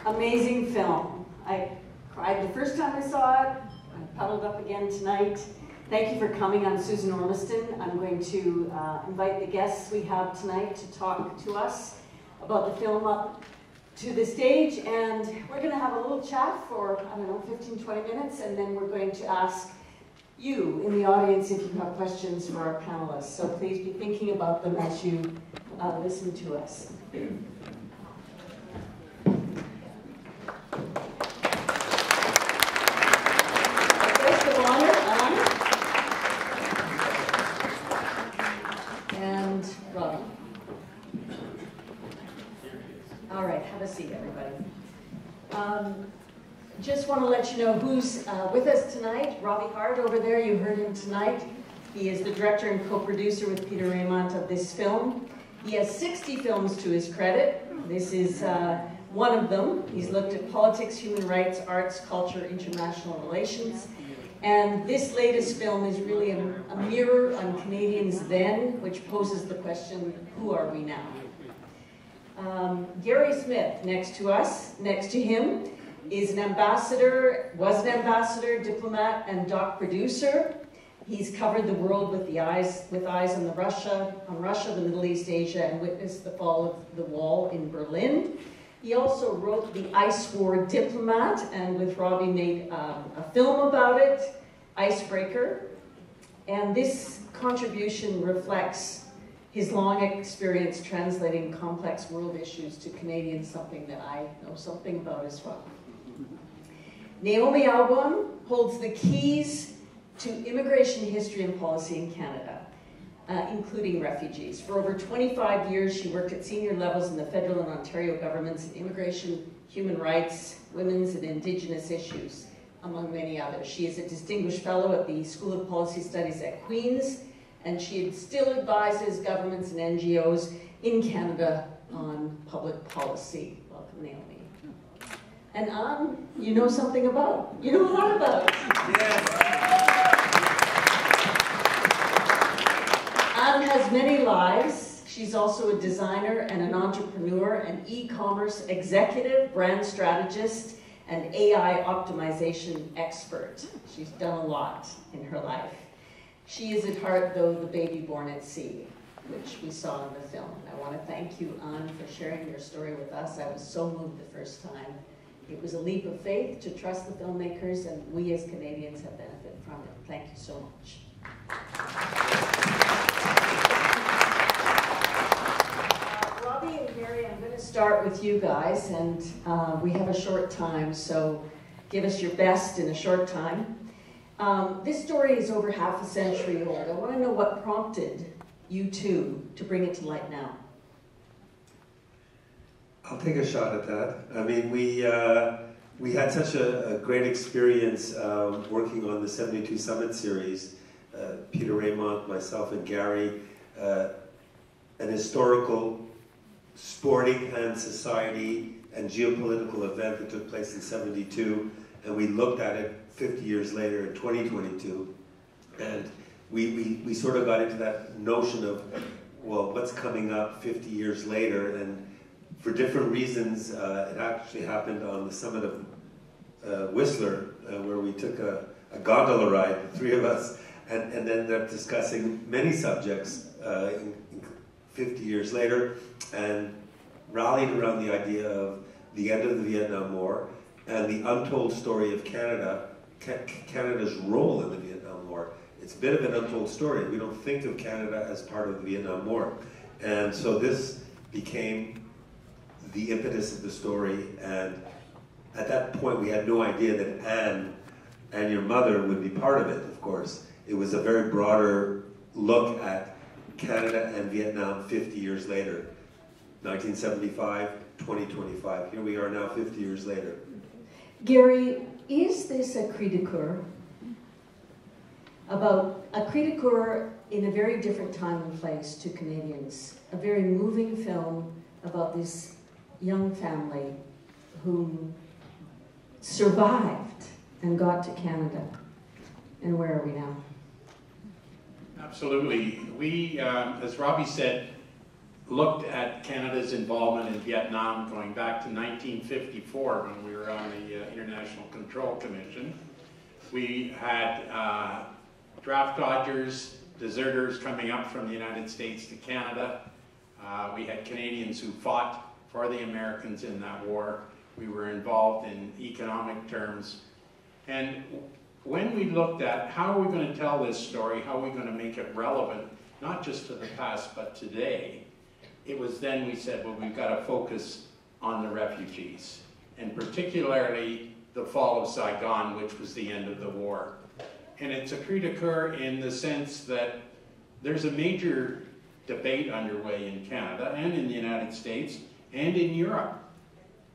Amazing film. I cried the first time I saw it. I puddled up again tonight. Thank you for coming. I'm Susan Ormiston. I'm going to invite the guests we have tonight to talk to us about the film up to the stage, and we're going to have a little chat for, I don't know, 15, 20 minutes, and then we're going to ask you in the audience if you have questions for our panelists. So please be thinking about them as you listen to us. Guest of honor, and Robbie. All right, have a seat, everybody. Just want to let you know who's with us tonight. Robbie Hart over there, you heard him tonight. He is the director and co-producer with Peter Raymond of this film. He has 60 films to his credit. This is one of them. He's looked at politics, human rights, arts, culture, international relations. And this latest film is really a mirror on Canadians then, which poses the question, who are we now? Gary Smith, next to us, next to him, is an ambassador, was an ambassador, diplomat, and doc producer. He's covered the world with eyes on Russia, the Middle East, Asia, and witnessed the fall of the wall in Berlin. He also wrote The Ice War Diplomat, and with Robbie made a film about it, Icebreaker. And this contribution reflects his long experience translating complex world issues to Canadians, something that I know something about as well. Naomi Alboim holds the keys to immigration history and policy in Canada, including refugees. For over 25 years, she worked at senior levels in the federal and Ontario governments in immigration, human rights, women's and Indigenous issues, among many others. She is a distinguished fellow at the School of Policy Studies at Queen's, and she still advises governments and NGOs in Canada on public policy. Welcome, Naomi. And Anne, you know something about. You know a lot about. Yes. Anne has many lives. She's also a designer and an entrepreneur, an e-commerce executive, brand strategist, and AI optimization expert. She's done a lot in her life. She is at heart, though, the baby born at sea, which we saw in the film. I want to thank you, Anne, for sharing your story with us. I was so moved the first time. It was a leap of faith to trust the filmmakers, and we as Canadians have benefited from it. Thank you so much. Robbie and Gary, I'm going to start with you guys, and we have a short time, so give us your best in a short time. This story is over half a century old. I want to know what prompted you two to bring it to light now. I'll take a shot at that. I mean, we had such a great experience working on the 72 Summit series. Peter Raymond, myself, and Gary, an historical, sporting, and society and geopolitical event that took place in '72, and we looked at it 50 years later in 2022, and we sort of got into that notion of, well, what's coming up 50 years later, and for different reasons, it actually happened on the summit of Whistler, where we took a gondola ride, the three of us, and ended up discussing many subjects 50 years later, and rallied around the idea of the end of the Vietnam War and the untold story of Canada, Canada's role in the Vietnam War. It's a bit of an untold story. We don't think of Canada as part of the Vietnam War. And so this became the impetus of the story, and at that point we had no idea that Anne and your mother would be part of it, of course. It was a very broader look at Canada and Vietnam 50 years later. 1975, 2025. Here we are now 50 years later. Gary, is this a cri de coeur? About a cri de coeur in a very different time and place to Canadians. A very moving film about this young family who survived and got to Canada. And where are we now? Absolutely. We, as Robbie said, looked at Canada's involvement in Vietnam going back to 1954 when we were on the International Control Commission. We had draft dodgers, deserters coming up from the United States to Canada. We had Canadians who fought for the Americans in that war. We were involved in economic terms. And when we looked at how are we going to tell this story, how are we going to make it relevant, not just to the past, but today, it was then we said, well, we've got to focus on the refugees, and particularly the fall of Saigon, which was the end of the war. And it's a cri de coeur in the sense that there's a major debate underway in Canada and in the United States and in Europe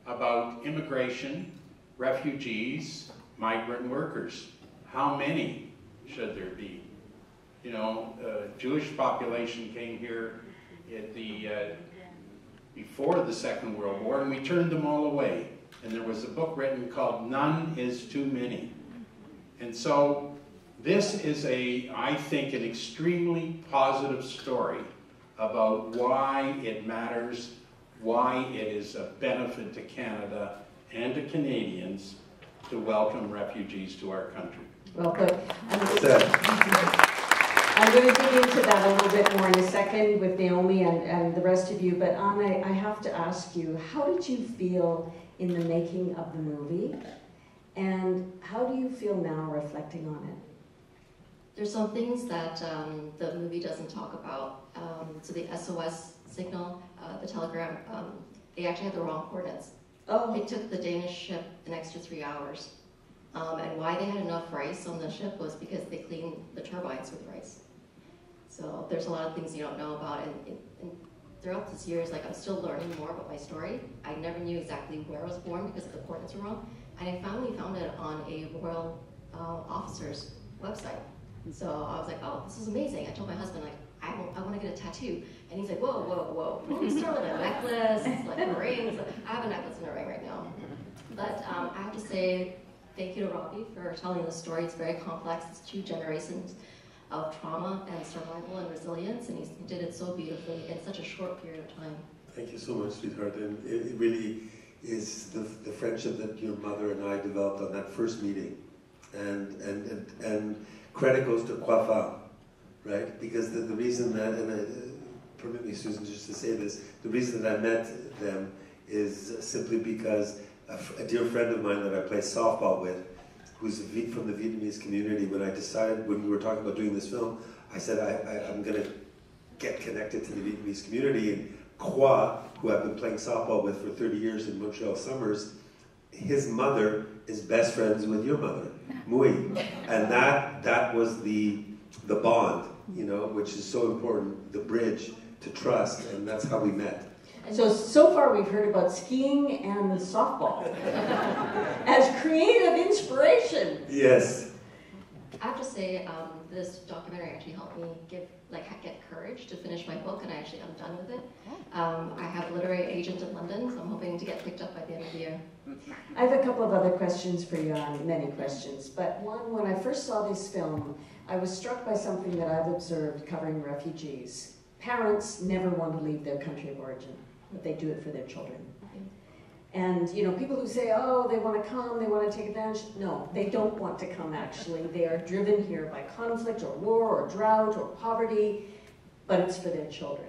about immigration, refugees, migrant workers. How many should there be? You know, Jewish population came here at before the Second World War, and we turned them all away. And there was a book written called None is Too Many. And so this is I think, an extremely positive story about why it matters, why it is a benefit to Canada and to Canadians to welcome refugees to our country. Well put. I'm going to dig into that a little bit more in a second with Naomi and the rest of you, but Anna, I have to ask you, how did you feel in the making of the movie, and how do you feel now reflecting on it? There's some things that the movie doesn't talk about. So the SOS signal, the telegram, they actually had the wrong coordinates. Oh. It took the Danish ship an extra 3 hours. And why they had enough rice on the ship was because they cleaned the turbines with rice. So there's a lot of things you don't know about. And throughout this year, I'm still learning more about my story. I never knew exactly where I was born because the coordinates were wrong. And I finally found it on a royal officer's website. So I was like, oh, this is amazing. I told my husband, I want to get a tattoo. And he's like, whoa, whoa, whoa. Well, start with a necklace, rings. I have a necklace and a ring right now. But I have to say, thank you to Robbie for telling the story. It's very complex. It's 2 generations of trauma and survival and resilience, and he did it so beautifully in such a short period of time. Thank you so much, sweetheart. And it really is the friendship that your mother and I developed on that first meeting. And credit goes to Kwafa, right? Because the reason that, and permit me, Susan, just to say this, the reason that I met them is simply because a dear friend of mine that I play softball with, who's from the Vietnamese community, when we were talking about doing this film, I said, I'm going to get connected to the Vietnamese community. And Qua, who I've been playing softball with for 30 years in Montreal summers, his mother is best friends with your mother, Mui. And that was the bond, you know, which is so important, the bridge to trust, and that's how we met. So far we've heard about skiing and softball as creative inspiration. Yes. I have to say, this documentary actually helped me get courage to finish my book, and I'm done with it. I have a literary agent in London, so I'm hoping to get picked up by the end of the year. I have a couple of other questions for you, many questions, but one, when I first saw this film, I was struck by something that I've observed covering refugees. Parents never want to leave their country of origin, but they do it for their children. And, you know, people who say, oh, they want to come, they want to take advantage. No, they don't want to come, actually. They are driven here by conflict or war or drought or poverty, but it's for their children.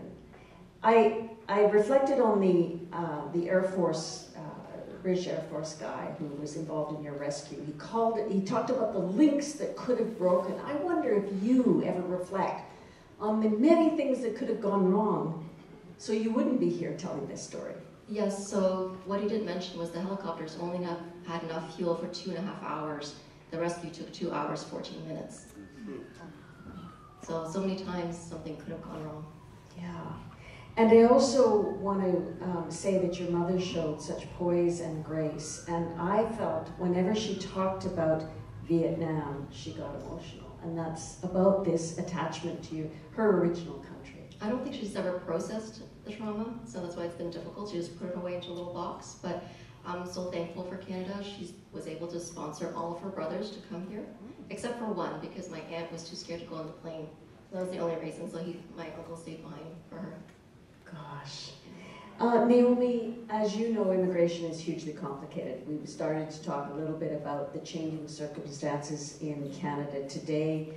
I reflected on the Air Force, British Air Force guy who was involved in your rescue. He talked about the links that could have broken. I wonder if you ever reflect on the many things that could have gone wrong so you wouldn't be here telling this story. Yes, so what he did mention was the helicopters only had enough fuel for 2.5 hours. The rescue took 2 hours, 14 minutes. So many times something could have gone wrong. Yeah. And I also want to say that your mother showed such poise and grace. And I felt whenever she talked about Vietnam, she got emotional. And that's about this attachment to her original country. I don't think she's ever processed the trauma, so that's why it's been difficult. She just put it away into a little box. But I'm so thankful for Canada. She was able to sponsor all of her brothers to come here, except for one, because my aunt was too scared to go on the plane. So that was the only reason, so my uncle stayed behind for her. Gosh. Naomi, as you know, immigration is hugely complicated. We started to talk a little bit about the changing circumstances in Canada today.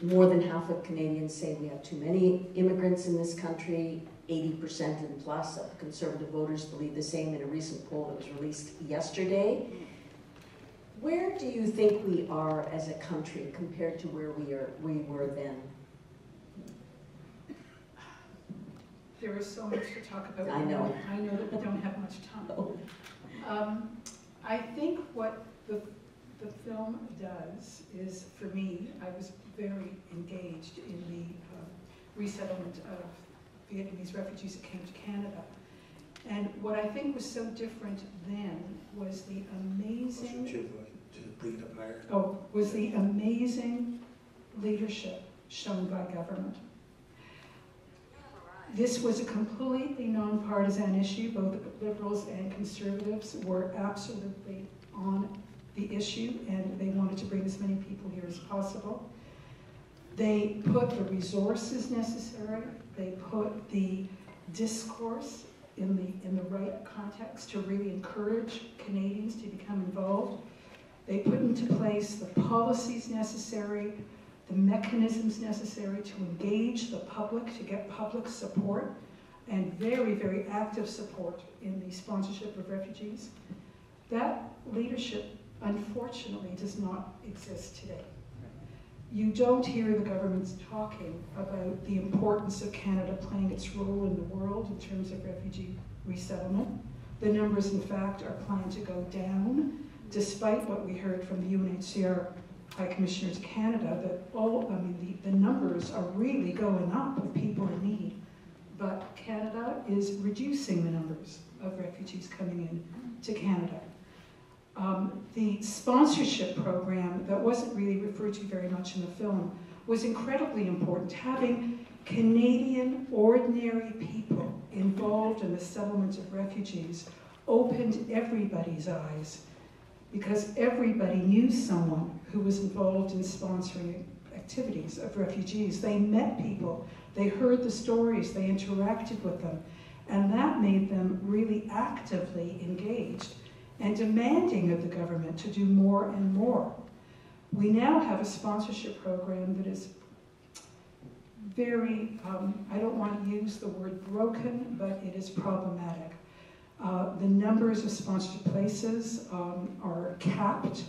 More than half of Canadians say we have too many immigrants in this country. 80% and plus of Conservative voters believe the same in a recent poll that was released yesterday. Where do you think we are as a country compared to where we were then? There is so much to talk about. I know. I know that we don't have much time. Oh. I think what the film does is, for me, I was very engaged in the resettlement of Vietnamese refugees that came to Canada. And what I think was so different then was the amazing, leadership shown by government. This was a completely nonpartisan issue. Both Liberals and Conservatives were absolutely on the issue, and they wanted to bring as many people here as possible. They put the resources necessary. They put the discourse in the right context to really encourage Canadians to become involved. They put into place the policies necessary, the mechanisms necessary to engage the public, to get public support, and very, very active support in the sponsorship of refugees. That leadership, unfortunately, does not exist today. You don't hear the governments talking about the importance of Canada playing its role in the world in terms of refugee resettlement. The numbers, in fact, are planned to go down, despite what we heard from the UNHCR High Commissioner to Canada, that the numbers are really going up of people in need. But Canada is reducing the numbers of refugees coming in to Canada. The sponsorship program that wasn't really referred to very much in the film was incredibly important. Having Canadian ordinary people involved in the settlement of refugees opened everybody's eyes, because everybody knew someone who was involved in sponsoring activities of refugees. They met people, they heard the stories, they interacted with them, and that made them really actively engaged and demanding of the government to do more and more. We now have a sponsorship program that is very, I don't want to use the word broken, but it is problematic. The numbers of sponsored places are capped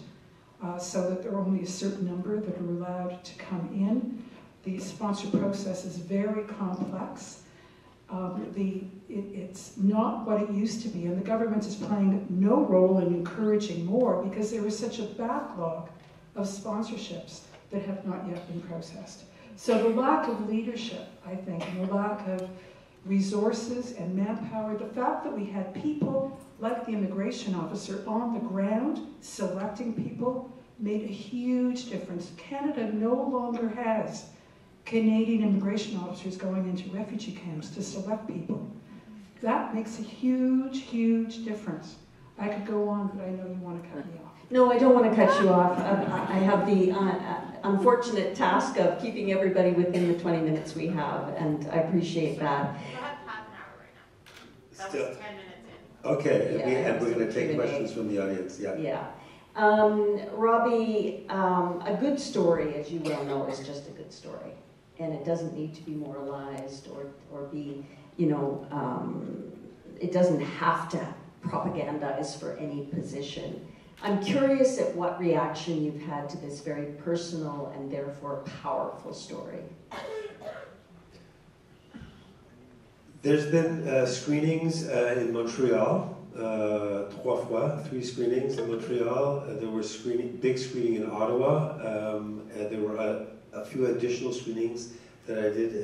so that there are only a certain number that are allowed to come in. The sponsor process is very complex. It's not what it used to be, and the government is playing no role in encouraging more because there is such a backlog of sponsorships that have not yet been processed. So the lack of leadership, I think, and the lack of resources and manpower, the fact that we had people like the immigration officer on the ground selecting people made a huge difference. Canada no longer has Canadian immigration officers going into refugee camps to select people. That makes a huge, huge difference. I could go on, but I know you want to cut me off. No, I don't want to cut you off. I have the unfortunate task of keeping everybody within the 20 minutes we have, and I appreciate that. We'll have half an hour right now. That Still. was 10 minutes in. Okay, Yeah, and we're going to take Q&A. questions from the audience. Yeah. Yeah. Robbie, a good story, as you well know, is just a good story. And it doesn't need to be moralized or be, it doesn't have to propagandize for any position. I'm curious at what reaction you've had to this very personal and therefore powerful story. There's been screenings in Montreal, three screenings in Montreal. There were big screening in Ottawa. There were a few additional screenings that I did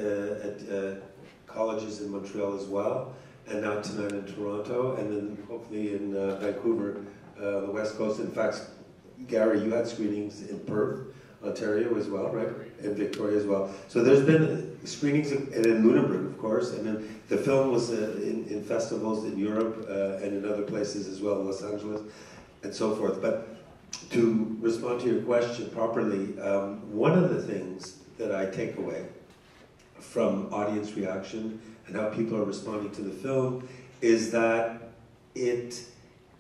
at colleges in Montreal as well, and now tonight in Toronto, and then hopefully in Vancouver, the West Coast. In fact, Gary, you had screenings in Perth, Ontario as well, right? And Victoria as well. So there's been screenings in Lunenburg, of course, and then the film was in festivals in Europe and in other places as well, Los Angeles, and so forth. But to respond to your question properly, one of the things that I take away from audience reaction and how people are responding to the film is that it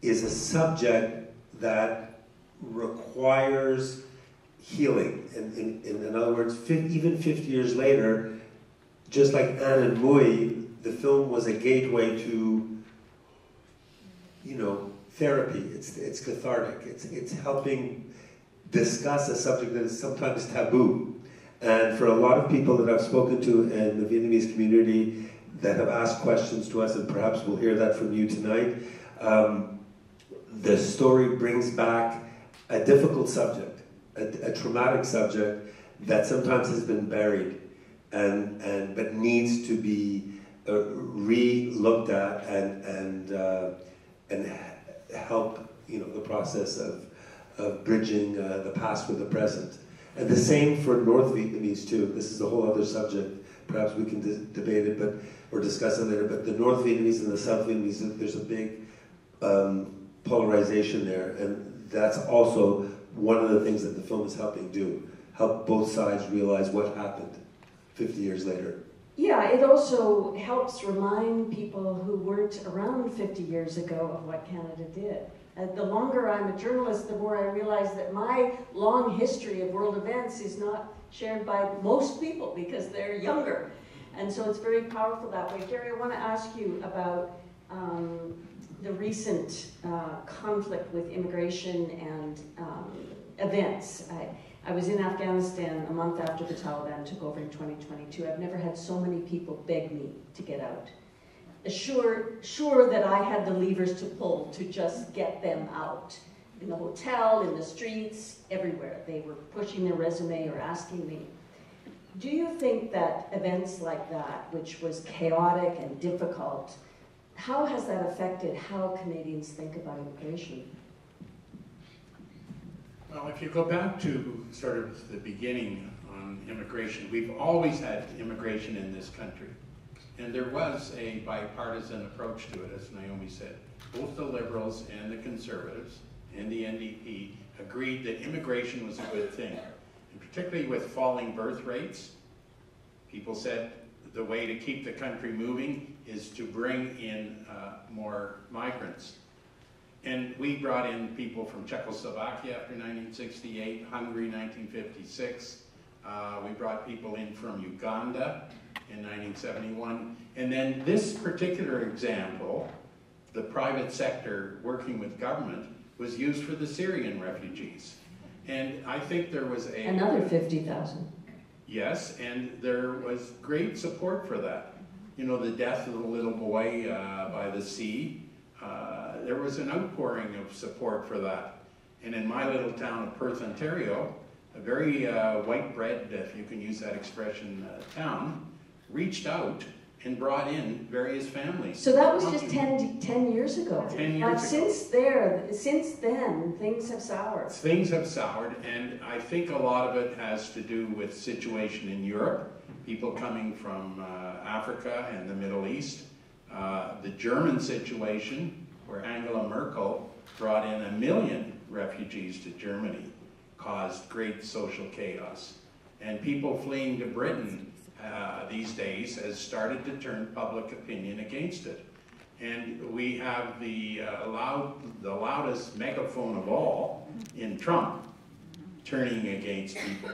is a subject that requires healing. In other words, even 50 years later, just like Anne and Mui, the film was a gateway to, you know, therapy. It's cathartic. It's helping discuss a subject that is sometimes taboo. And for a lot of people that I've spoken to in the Vietnamese community that have asked questions to us, and perhaps we'll hear that from you tonight, the story brings back a difficult subject, a traumatic subject that sometimes has been buried but needs to be re-looked at and help, you know, the process of bridging the past with the present. And the same for North Vietnamese too. This is a whole other subject. Perhaps we can debate it, or discuss it later. But the North Vietnamese and the South Vietnamese, there's a big polarization there, and that's also one of the things that the film is helping do. Help both sides realize what happened 50 years later. Yeah, it also helps remind people who weren't around 50 years ago of what Canada did. The longer I'm a journalist, the more I realize that my long history of world events is not shared by most people because they're younger. And so it's very powerful that way. Gary, I want to ask you about the recent conflict with immigration and events. I was in Afghanistan a month after the Taliban took over in 2022. I've never had so many people beg me to get out. Sure that I had the levers to pull to just get them out. In the hotel, in the streets, everywhere. They were pushing their resume or asking me. Do you think that events like that, which was chaotic and difficult, how has that affected how Canadians think about immigration? Well, if you go back to sort of the beginning on immigration, we've always had immigration in this country. And there was a bipartisan approach to it, as Naomi said. Both the Liberals and the Conservatives and the NDP agreed that immigration was a good thing. And particularly with falling birth rates, people said the way to keep the country moving is to bring in more migrants. And we brought in people from Czechoslovakia after 1968, Hungary 1956. We brought people in from Uganda in 1971. And then this particular example, the private sector working with government, was used for the Syrian refugees. And I think there was another 50,000. Yes, and there was great support for that. You know, the death of the little boy by the sea, there was an outpouring of support for that. And in my little town of Perth, Ontario, a very white bread, if you can use that expression, town, reached out and brought in various families. So that was just 10 years ago. 10 years ago. Since then, things have soured. Things have soured, and I think a lot of it has to do with situation in Europe, people coming from Africa and the Middle East, the German situation, where Angela Merkel brought in 1 million refugees to Germany, caused great social chaos. And people fleeing to Britain these days has started to turn public opinion against it. And we have the loudest megaphone of all in Trump turning against people,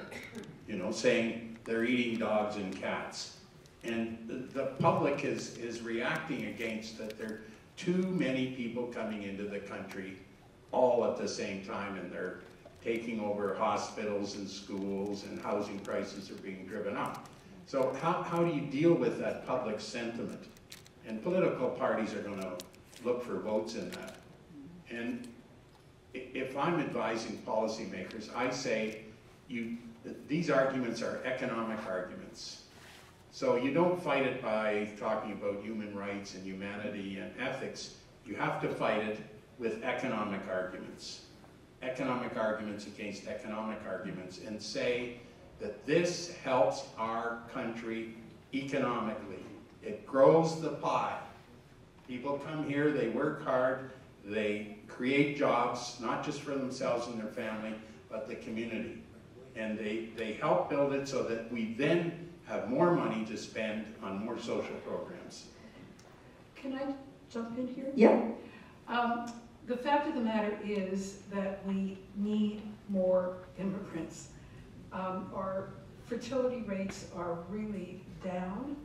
you know, saying they're eating dogs and cats. And the public is reacting against that. There are too many people coming into the country all at the same time, and they're taking over hospitals and schools, and housing prices are being driven up. So how do you deal with that public sentiment? And political parties are going to look for votes in that. And if I'm advising policymakers, I say these arguments are economic arguments. So you don't fight it by talking about human rights and humanity and ethics. You have to fight it with economic arguments. Economic arguments against economic arguments, and say that this helps our country economically. It grows the pie. People come here, they work hard, they create jobs, not just for themselves and their family, but the community. And they help build it so that we then have more money to spend on more social programs. Can I jump in here? Yeah. The fact of the matter is that we need more immigrants. Our fertility rates are really down.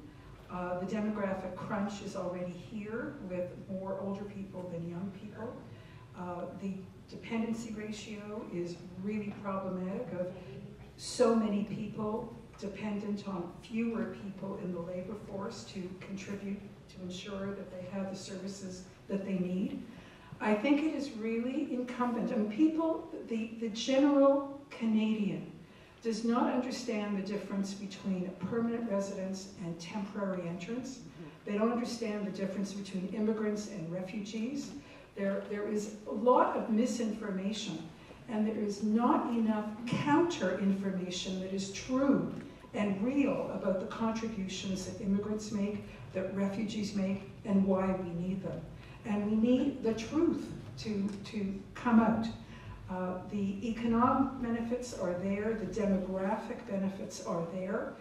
The demographic crunch is already here with more older people than young people. The dependency ratio is really problematic of so many people dependent on fewer people in the labor force to contribute to ensure that they have the services that they need. I think it is really incumbent, and people, the general Canadian does not understand the difference between permanent residents and temporary entrants. They don't understand the difference between immigrants and refugees. There is a lot of misinformation, and there is not enough counter-information that is true and real about the contributions that immigrants make, that refugees make, and why we need them. And we need the truth to come out. The economic benefits are there, the demographic benefits are there.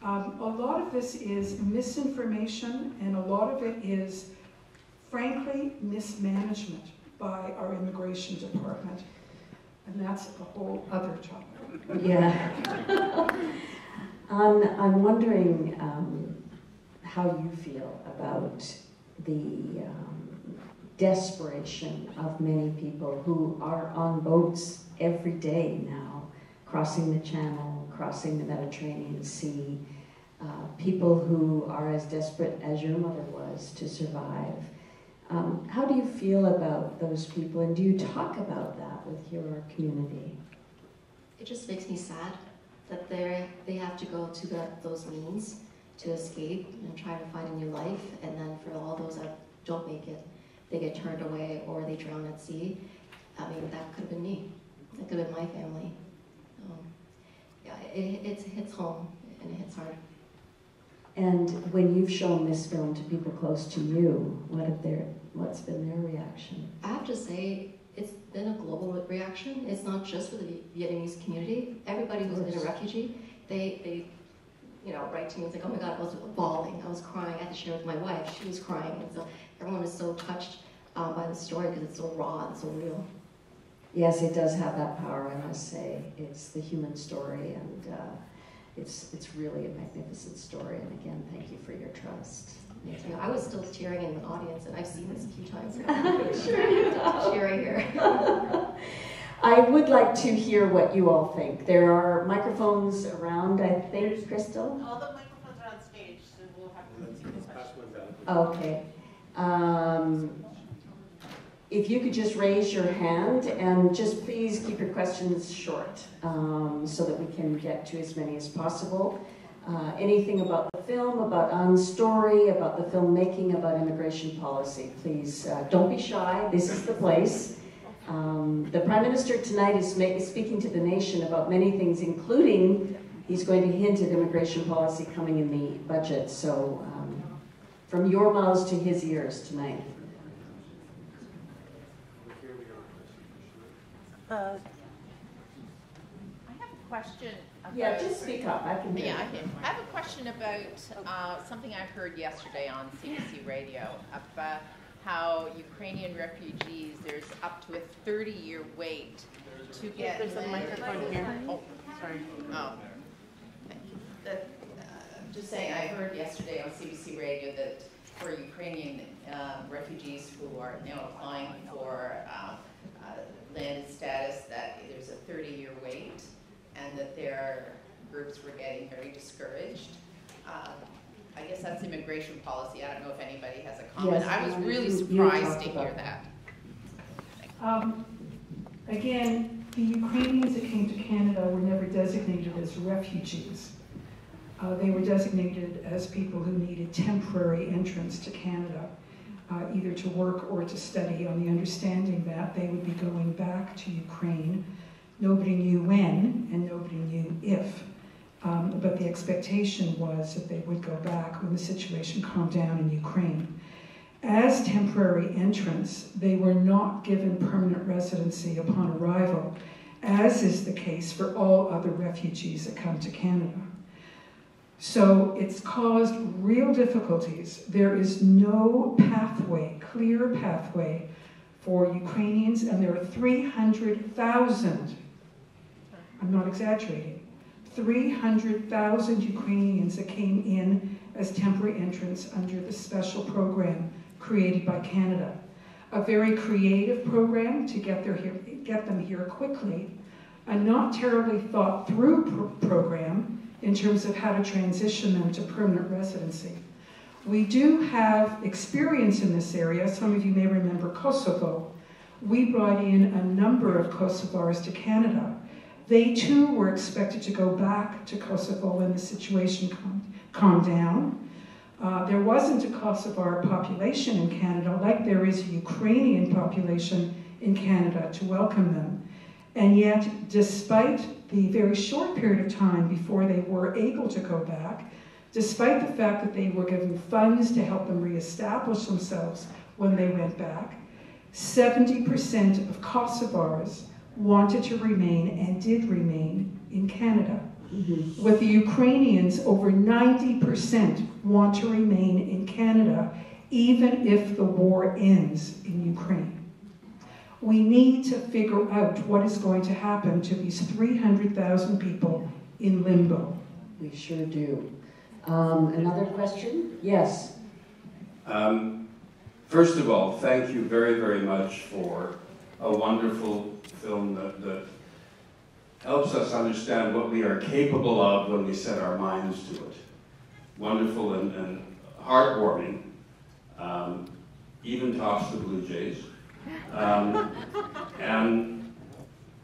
A lot of this is misinformation, and a lot of it is, frankly, mismanagement by our immigration department. And that's a whole other topic. Yeah. I'm wondering how you feel about the desperation of many people who are on boats every day now, crossing the Channel, crossing the Mediterranean Sea, people who are as desperate as your mother was to survive. How do you feel about those people, and do you talk about that with your community? It just makes me sad that they have to go to those means to escape and try to find a new life, and then for all those that don't make it, they get turned away or they drown at sea. I mean, that could have been me. That could have been my family. Yeah, it hits home and it hits hard. And when you've shown this film to people close to you, what's been their reaction? I have to say, it's been a global reaction. It's not just for the Vietnamese community. Everybody who's been a refugee, they write to me and say, oh my God, I was bawling, I was crying, I had to share with my wife, she was crying. And so everyone is so touched by the story because it's so raw and so real. Yes, it does have that power, I must say. It's the human story, and it's really a magnificent story. And again, thank you for your trust. Thank you. I was still cheering in the audience, and I've seen this a few times now. I'm sure you do. Cheering here. I would like to hear what you all think. There are microphones around, I think, Crystal? All the microphones are on stage, so we'll have to see the questions. Okay. If you could just raise your hand, and just please keep your questions short so that we can get to as many as possible. Anything about the film, about Anne's story, about the filmmaking, about immigration policy, please don't be shy. This is the place. The Prime Minister tonight is speaking to the nation about many things, including he's going to hint at immigration policy coming in the budget. So from your mouths to his ears tonight. I have a question about... Yeah, just speak up. I can hear you. Yeah, I can. I have a question about something I heard yesterday on CBC Radio about how Ukrainian refugees, there's up to a 30-year wait to get... There's a microphone here. Oh, sorry. Oh, thank you. Just saying, I heard yesterday on CBC Radio that for Ukrainian refugees who are now applying for land status, that there's a 30-year wait, and that their groups were getting very discouraged. I guess that's immigration policy. I don't know if anybody has a comment. Yes, I was really surprised to hear that. Again, the Ukrainians that came to Canada were never designated as refugees. They were designated as people who needed temporary entrance to Canada, either to work or to study, on the understanding that they would be going back to Ukraine. Nobody knew when, and nobody knew if. But the expectation was that they would go back when the situation calmed down in Ukraine. As temporary entrants, they were not given permanent residency upon arrival, as is the case for all other refugees that come to Canada. So it's caused real difficulties. There is no pathway, clear pathway for Ukrainians, and there are 300,000, I'm not exaggerating, 300,000 Ukrainians that came in as temporary entrants under the special program created by Canada. A very creative program to get them here quickly, a not terribly thought through program in terms of how to transition them to permanent residency. We do have experience in this area. Some of you may remember Kosovo. We brought in a number of Kosovars to Canada. They too were expected to go back to Kosovo when the situation calmed down. There wasn't a Kosovar population in Canada like there is a Ukrainian population in Canada to welcome them. And yet, despite the very short period of time before they were able to go back, despite the fact that they were given funds to help them reestablish themselves when they went back, 70% of Kosovars wanted to remain and did remain in Canada. Mm-hmm. With the Ukrainians, over 90% want to remain in Canada, even if the war ends in Ukraine. We need to figure out what is going to happen to these 300,000 people in limbo. We sure do. Another question? Yes. First of all, thank you very, very much for a wonderful film that helps us understand what we are capable of when we set our minds to it. Wonderful and heartwarming. Even tops the Blue Jays. And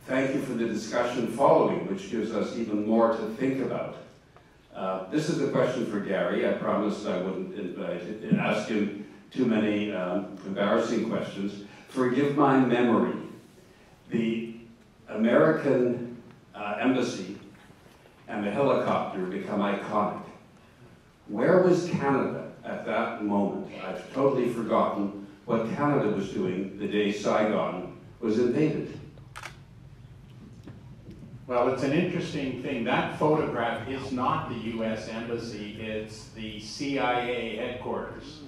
thank you for the discussion following, which gives us even more to think about. This is a question for Gary. I promised I wouldn't ask him too many embarrassing questions. Forgive my memory. The American embassy and the helicopter become iconic. Where was Canada at that moment? I've totally forgotten what Canada was doing the day Saigon was invaded. Well, it's an interesting thing. That photograph is not the U.S. Embassy, it's the CIA headquarters.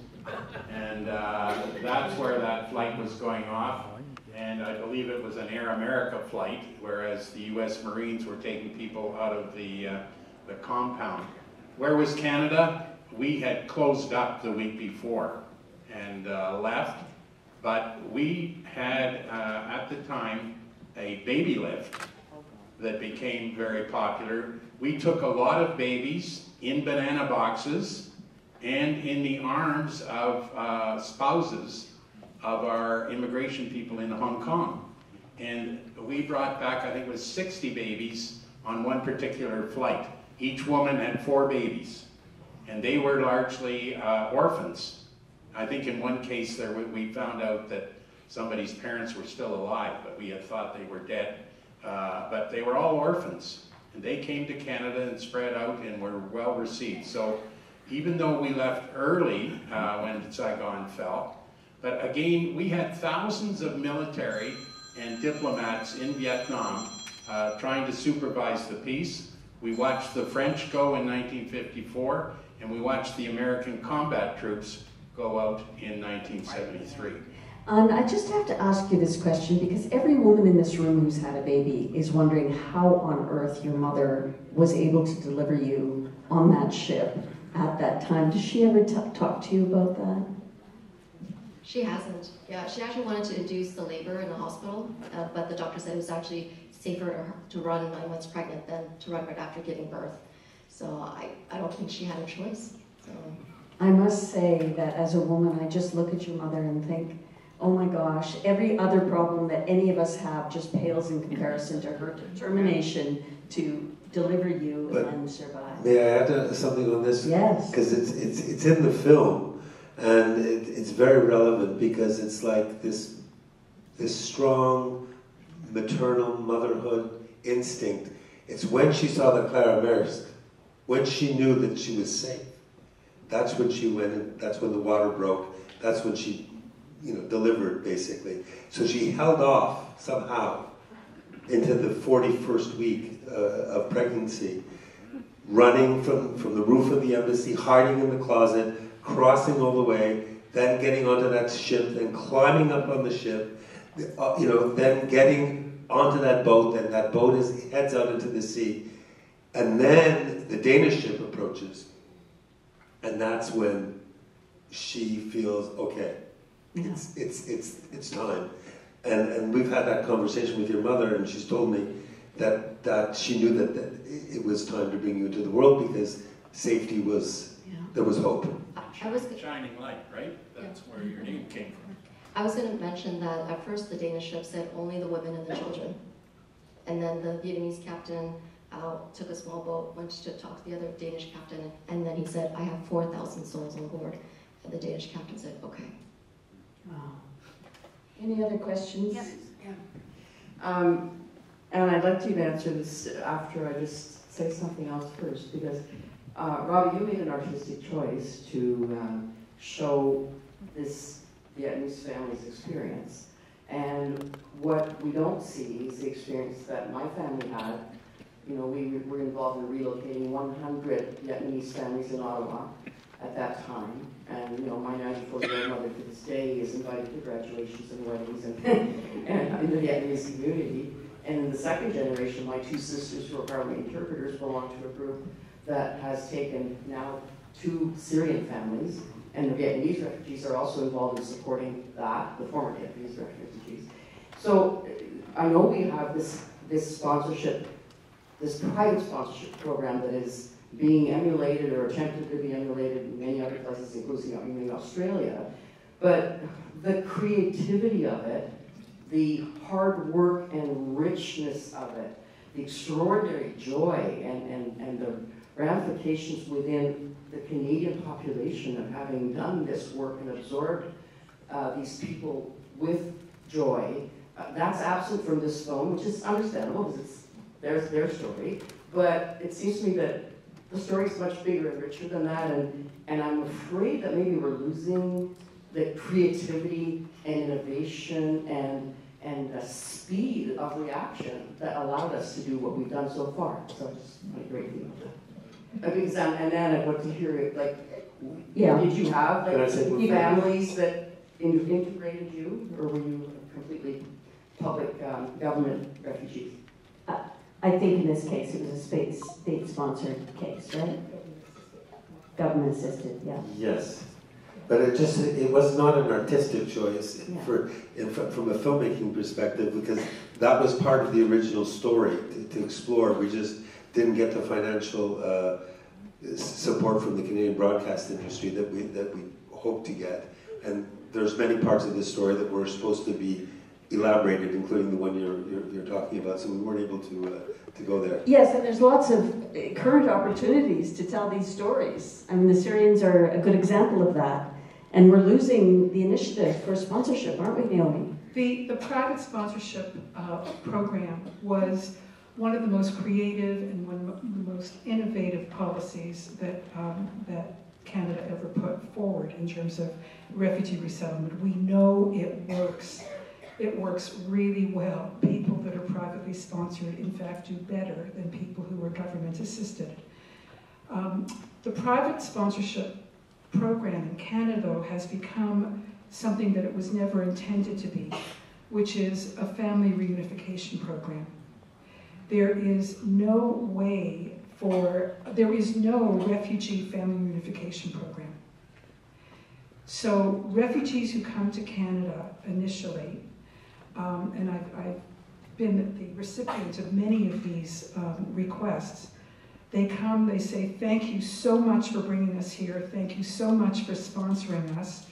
And that's where that flight was going off. And I believe it was an Air America flight, whereas the U.S. Marines were taking people out of the compound. Where was Canada? We had closed up the week before and left, but we had, at the time, a baby lift that became very popular. We took a lot of babies in banana boxes and in the arms of spouses of our immigration people in Hong Kong. And we brought back, I think it was 60 babies on one particular flight. Each woman had 4 babies, and they were largely orphans. I think in one case there we found out that somebody's parents were still alive, but we had thought they were dead. But they were all orphans, and they came to Canada and spread out and were well received. So even though we left early when Saigon fell, but again, we had thousands of military and diplomats in Vietnam trying to supervise the peace. We watched the French go in 1954, and we watched the American combat troops go out in 1973. I just have to ask you this question because every woman in this room who's had a baby is wondering how on earth your mother was able to deliver you on that ship at that time. Does she ever talk to you about that? She hasn't. Yeah, she actually wanted to induce the labor in the hospital, but the doctor said it was actually safer to run 9 months pregnant than to run right after giving birth. So I don't think she had a choice. So. I must say that as a woman, I just look at your mother and think, oh my gosh, every other problem that any of us have just pales in comparison to her determination to deliver you and survive. May I add something on this? Yes. Because it's in the film, and it's very relevant because it's like this strong maternal motherhood instinct. It's when she saw the Clara Maersk, when she knew that she was safe. That's when she went in, that's when the water broke, that's when she delivered, basically. So she held off somehow into the 41st week of pregnancy. running from the roof of the embassy, hiding in the closet, crossing all the way, then getting onto that ship, then climbing up on the ship, then getting onto that boat, then that boat heads out into the sea, and then the Danish ship approaches, and that's when she feels, okay, it's time. And we've had that conversation with your mother, and she's told me that she knew that it was time to bring you into the world because safety was, there was hope. I was shining light, right? That's where your name came from. I was going to mention that at first the Danish ship said only the women and the children. And then the Vietnamese captain took a small boat, went to talk to the other Danish captain, and then he said, I have 4,000 souls on board. And the Danish captain said, okay. Wow. Any other questions? Yes. Yeah. And I'd like you to answer this after I just say something else first, because Robbie, you made an artistic choice to show this Vietnamese family's experience. And what we don't see is the experience that my family had. You know, we were involved in relocating 100 Vietnamese families in Ottawa at that time. And, you know, my 94-year-old mother to this day is invited to graduations and weddings and in the Vietnamese community. And in the second generation, my two sisters who are Parliament interpreters belong to a group that has taken now 2 Syrian families, and the Vietnamese refugees are also involved in supporting that, the former Vietnamese refugees. So I know we have this sponsorship, this private sponsorship program that is being emulated or attempted to be emulated in many other places, including Australia. But the creativity of it, the hard work and richness of it, the extraordinary joy and the ramifications within the Canadian population of having done this work and absorbed these people with joy, that's absent from this film, which is understandable because it's their story. But it seems to me that the story is much bigger and richer than that, and I'm afraid that maybe we're losing the creativity and innovation and the speed of reaction that allowed us to do what we've done so far. So it's a great thing about that. Because and then I want to hear it, did you have families that integrated you, or were you completely public government refugees? I think in this case it was a state-sponsored case, right? Government assisted, yeah. Yes, but it was not an artistic choice from a filmmaking perspective, because that was part of the original story to explore. We just didn't get the financial support from the Canadian broadcast industry that we hoped to get, and there's many parts of this story that were supposed to be elaborated, including the one you're talking about, so we weren't able to go there. Yes, and there's lots of current opportunities to tell these stories. I mean, the Syrians are a good example of that, and we're losing the initiative for sponsorship, aren't we, Naomi? The private sponsorship program was one of the most creative and one of the most innovative policies that Canada ever put forward in terms of refugee resettlement. We know it works. It works really well. People that are privately sponsored, in fact, do better than people who are government assisted. The private sponsorship program in Canada has become something that it was never intended to be, which is a family reunification program. There is no refugee family reunification program. So refugees who come to Canada initially, and I've been the recipient of many of these requests. They come, they say, thank you so much for bringing us here. Thank you so much for sponsoring us.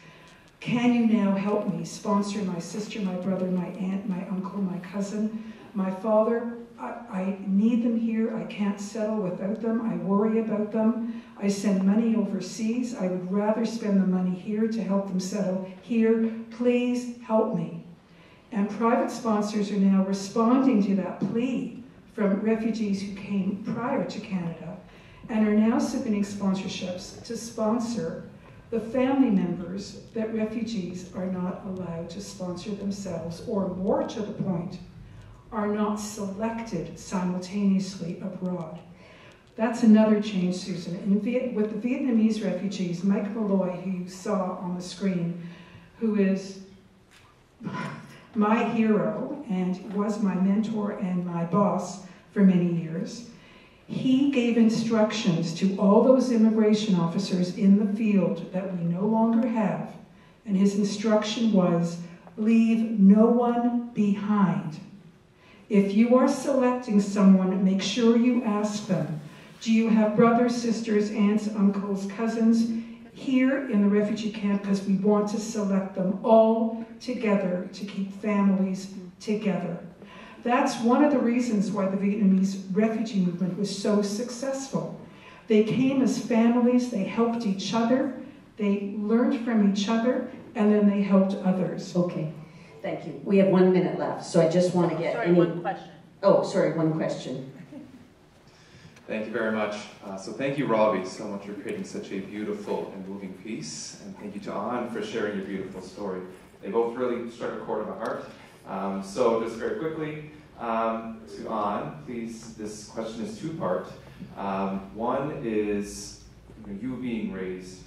Can you now help me sponsor my sister, my brother, my aunt, my uncle, my cousin, my father? I need them here. I can't settle without them. I worry about them. I send money overseas. I would rather spend the money here to help them settle here. Please help me. And private sponsors are now responding to that plea from refugees who came prior to Canada and are now submitting sponsorships to sponsor the family members that refugees are not allowed to sponsor themselves, or more to the point, are not selected simultaneously abroad. That's another change, Susan. With the Vietnamese refugees, Mike Malloy, who you saw on the screen, who is my hero and was my mentor and my boss for many years, he gave instructions to all those immigration officers in the field that we no longer have. And his instruction was, leave no one behind. If you are selecting someone, make sure you ask them, do you have brothers, sisters, aunts, uncles, cousins here in the refugee camp? Because we want to select them all together to keep families together. That's one of the reasons why the Vietnamese refugee movement was so successful. They came as families, they helped each other, they learned from each other, and then they helped others. Okay, thank you. We have 1 minute left, so I just want to get one question. Oh, sorry, one question. Thank you very much. So thank you, Robbie, so much for creating such a beautiful and moving piece. And thank you to An for sharing your beautiful story. They both really struck a chord of the heart. So just very quickly, to An, please, this question is two-part. One is you being raised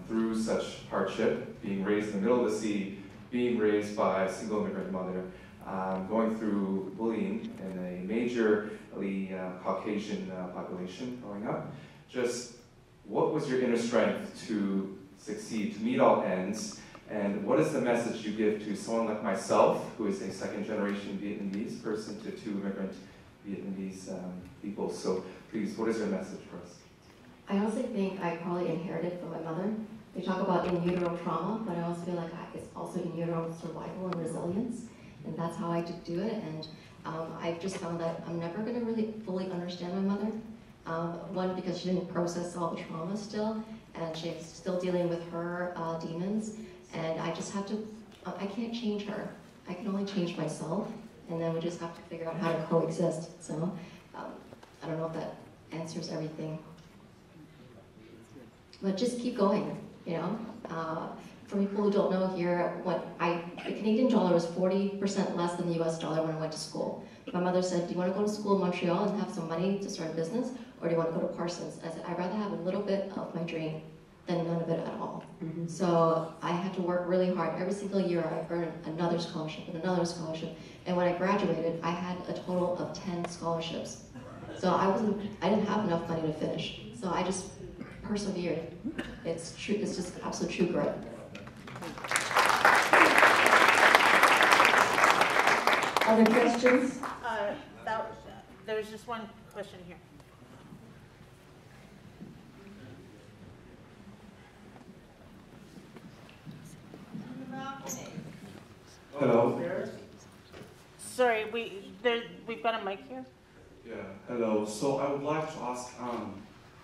through such hardship, being raised in the middle of the sea, being raised by a single immigrant mother, going through bullying in a majorly Caucasian population growing up. Just what was your inner strength to succeed, to meet all ends, and what is the message you give to someone like myself, who is a second-generation Vietnamese person to two immigrant Vietnamese people? So please, what is your message for us? I also think I probably inherited from my mother. We talk about in utero trauma, but I also feel like it's also in utero survival and resilience, and that's how I do it. And I've just found that I'm never going to really fully understand my mother. One, because she didn't process all the trauma still, and she's still dealing with her demons. And I just have to, I can't change her. I can only change myself, and then we just have to figure out how to coexist. So I don't know if that answers everything. But just keep going, you know. For people who don't know here, the Canadian dollar was 40% less than the US dollar when I went to school. My mother said, do you want to go to school in Montreal and have some money to start a business, or do you want to go to Parsons? I said, I'd rather have a little bit of my dream than none of it at all. Mm-hmm. So I had to work really hard. Every single year I earned another scholarship and another scholarship. And when I graduated, I had a total of 10 scholarships. So I didn't have enough money to finish. So I just persevered. It's true, it's just absolute true grit. Other questions? There's just one question here. Hello. Sorry, we've got a mic here. Yeah, hello. So I would like to ask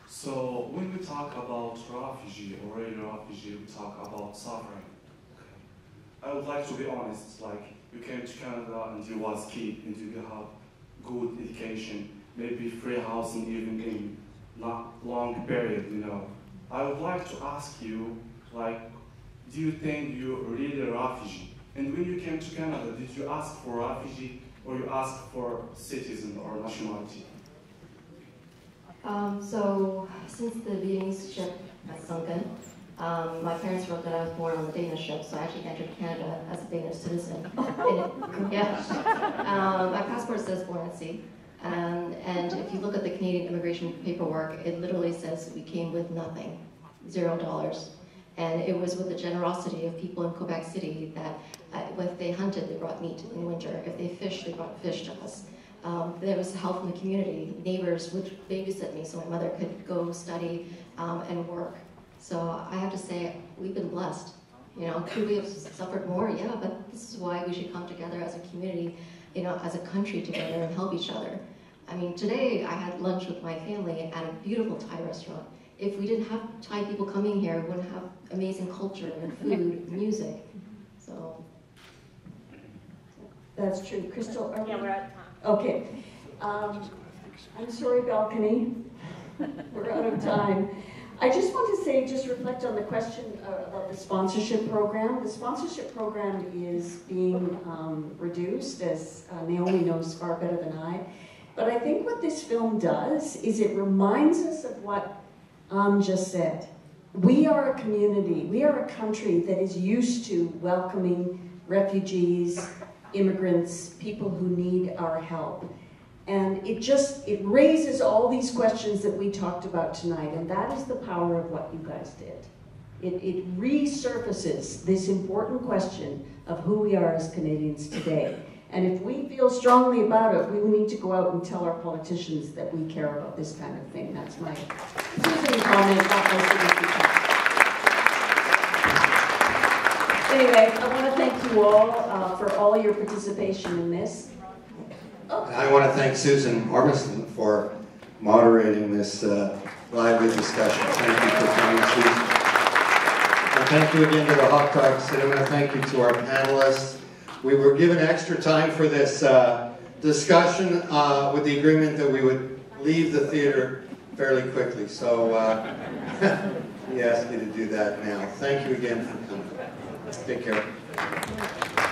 so when we talk about refugee or refugee, we talk about suffering. Okay. I would like to be honest, like you came to Canada and you was kid and you have good education, maybe free housing even in not long period, you know. I would like to ask you, like, do you think you're really a refugee? And when you came to Canada, did you ask for refugee or you asked for citizen or nationality? So since the Vietnamese ship has sunken, my parents wrote that I was born on the Danish ship, so I actually entered Canada as a Danish citizen. My passport says born at sea. And if you look at the Canadian immigration paperwork, it literally says we came with nothing, $0. And it was with the generosity of people in Quebec City that if they hunted, they brought meat in winter. If they fished, they brought fish to us. There was help from the community. Neighbors would babysit me so my mother could go study and work. So I have to say, we've been blessed. You know, could we have suffered more? Yeah, but this is why we should come together as a community, you know, as a country together and help each other. I mean, today I had lunch with my family at a beautiful Thai restaurant. If we didn't have Thai people coming here, we wouldn't have amazing culture and food and music. So that's true. Crystal, yeah, we're at time. Okay. I'm sorry, balcony. We're out of time. I just want to say, just reflect on the question about the sponsorship program. The sponsorship program is being reduced, as Naomi knows far better than I. But I think what this film does is it reminds us of what just said. We are a community, we are a country that is used to welcoming refugees, immigrants, people who need our help. And it raises all these questions that we talked about tonight, and that is the power of what you guys did. It resurfaces this important question of who we are as Canadians today. And if we feel strongly about it, we need to go out and tell our politicians that we care about this kind of thing. That's my Susan comment, not my significant. Anyway, I want to thank you all for all your participation in this. I want to thank Susan Ormiston for moderating this lively discussion. Thank you for coming, Susan. And thank you again to the Hot Dog Cinema. Thank you to our panelists. We were given extra time for this discussion with the agreement that we would leave the theater fairly quickly. So we ask you to do that now. Thank you again for coming. Take care.